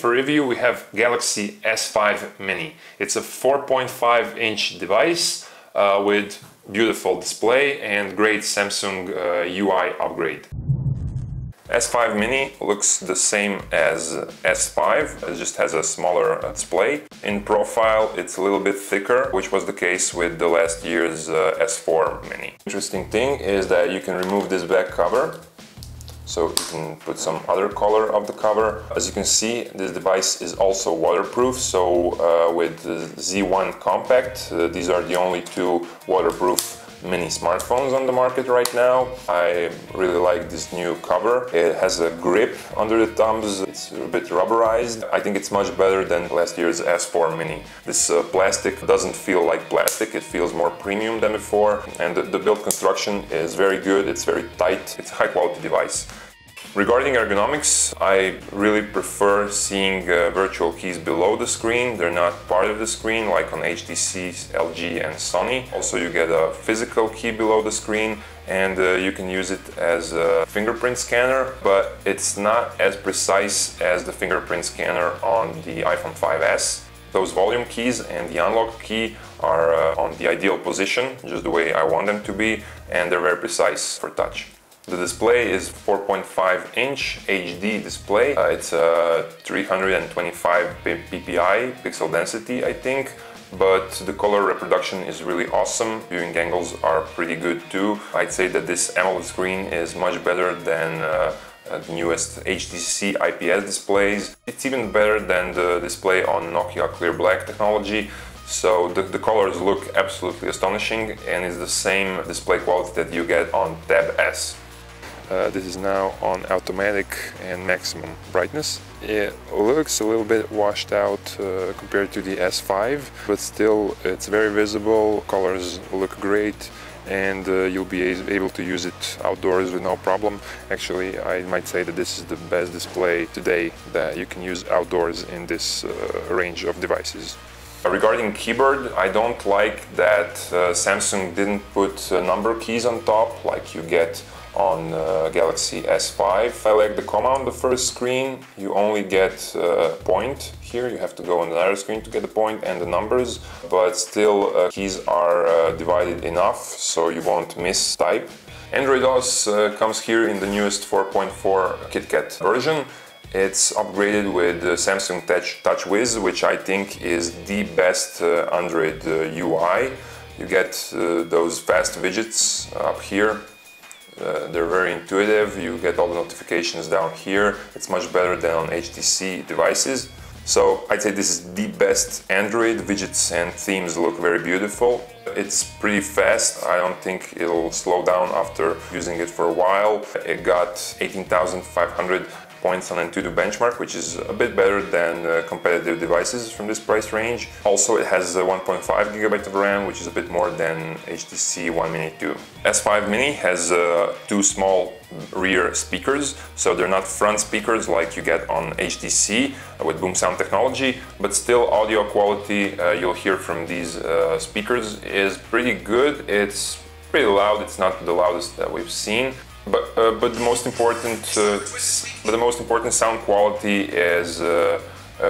for review we have Galaxy S5 Mini. It's a 4.5-inch device with beautiful display and great Samsung UI upgrade. S5 Mini looks the same as S5, it just has a smaller display. In profile it's a little bit thicker, which was the case with the last year's S4 Mini. Interesting thing is that you can remove this back cover, so you can put some other color of the cover. As you can see, this device is also waterproof, so with the Z1 Compact, these are the only two waterproof mini smartphones on the market right now. I really like this new cover. It has a grip under the thumbs, it's a bit rubberized. I think it's much better than last year's S4 Mini. This plastic doesn't feel like plastic, it feels more premium than before, and the build construction is very good, it's very tight, it's a high quality device. Regarding ergonomics, I really prefer seeing virtual keys below the screen. They're not part of the screen like on HTC, LG and Sony. Also you get a physical key below the screen, and you can use it as a fingerprint scanner, but it's not as precise as the fingerprint scanner on the iPhone 5S. Those volume keys and the unlock key are on the ideal position, just the way I want them to be, and they're very precise for touch. The display is 4.5-inch HD display. It's a 325 ppi pixel density, I think, but the color reproduction is really awesome. Viewing angles are pretty good too. I'd say that this AMOLED screen is much better than the newest HTC IPS displays. It's even better than the display on Nokia Clear Black technology. So the colors look absolutely astonishing, and it's the same display quality that you get on Tab S. This is now on automatic and maximum brightness. It looks a little bit washed out compared to the S5, but still it's very visible, colors look great, and you'll be able to use it outdoors with no problem. Actually, I might say that this is the best display today that you can use outdoors in this range of devices. Regarding keyboard, I don't like that Samsung didn't put number keys on top like you get on Galaxy S5. I like the comma on the first screen. You only get a point here, you have to go on another screen to get the point and the numbers, but still keys are divided enough so you won't miss type. Android OS comes here in the newest 4.4 KitKat version. It's upgraded with Samsung TouchWiz, which I think is the best Android UI. You get those fast widgets up here. They're very intuitive, you get all the notifications down here. It's much better than on HTC devices. So I'd say this is the best Android. Widgets and themes look very beautiful. It's pretty fast, I don't think it'll slow down after using it for a while. It got 18,500 points on AnTuTu Benchmark, which is a bit better than competitive devices from this price range. Also, it has 1.5 GB of RAM, which is a bit more than HTC One Mini 2. S5 Mini has two small rear speakers, so they're not front speakers like you get on HTC with boom sound technology, but still audio quality you'll hear from these speakers is pretty good. It's pretty loud, it's not the loudest that we've seen. But the most important sound quality is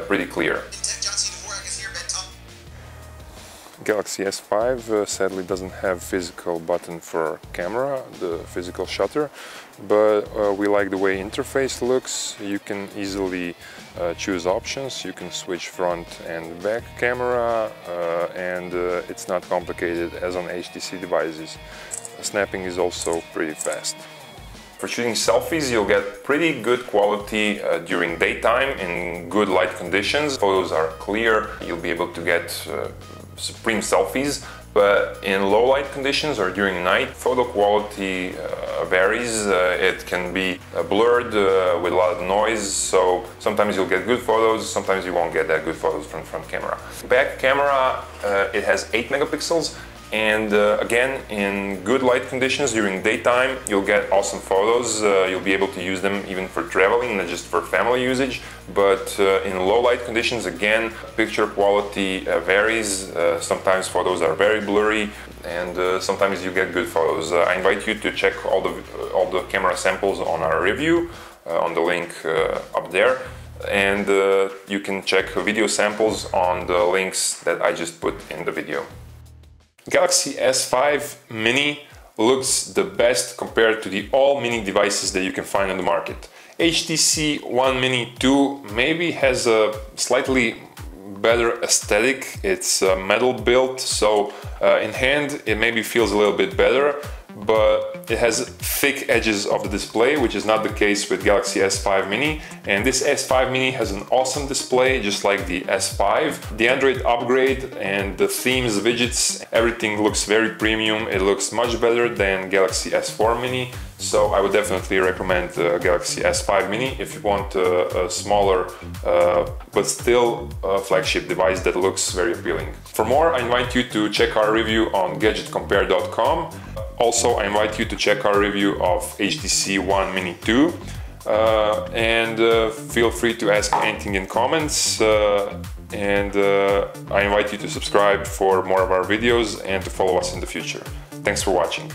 pretty clear. Galaxy S5 sadly doesn't have physical button for camera, the physical shutter, but we like the way interface looks. You can easily choose options, you can switch front and back camera, and it's not complicated as on HTC devices. Snapping is also pretty fast. For shooting selfies, you'll get pretty good quality during daytime in good light conditions. Photos are clear, you'll be able to get supreme selfies, but in low light conditions or during night, photo quality varies. It can be blurred with a lot of noise, so sometimes you'll get good photos, sometimes you won't get that good photos from front camera. Back camera, it has 8 megapixels. And again, in good light conditions during daytime, you'll get awesome photos. You'll be able to use them even for traveling, not just for family usage. But in low light conditions, again, picture quality varies. Sometimes photos are very blurry, and sometimes you get good photos. I invite you to check all the camera samples on our review, on the link up there. And you can check video samples on the links that I just put in the video. Galaxy S5 Mini looks the best compared to the all mini devices that you can find on the market. HTC One Mini 2 maybe has a slightly better aesthetic. It's a metal built, so in hand it maybe feels a little bit better, but it has thick edges of the display, which is not the case with Galaxy S5 Mini. And this S5 Mini has an awesome display, just like the S5. The Android upgrade and the themes, widgets, everything looks very premium. It looks much better than Galaxy S4 Mini. So I would definitely recommend the Galaxy S5 Mini if you want a smaller but still a flagship device that looks very appealing. For more, I invite you to check our review on GdgtCompare.com. Also, I invite you to check our review of HTC One Mini 2. Feel free to ask anything in comments. I invite you to subscribe for more of our videos and to follow us in the future. Thanks for watching.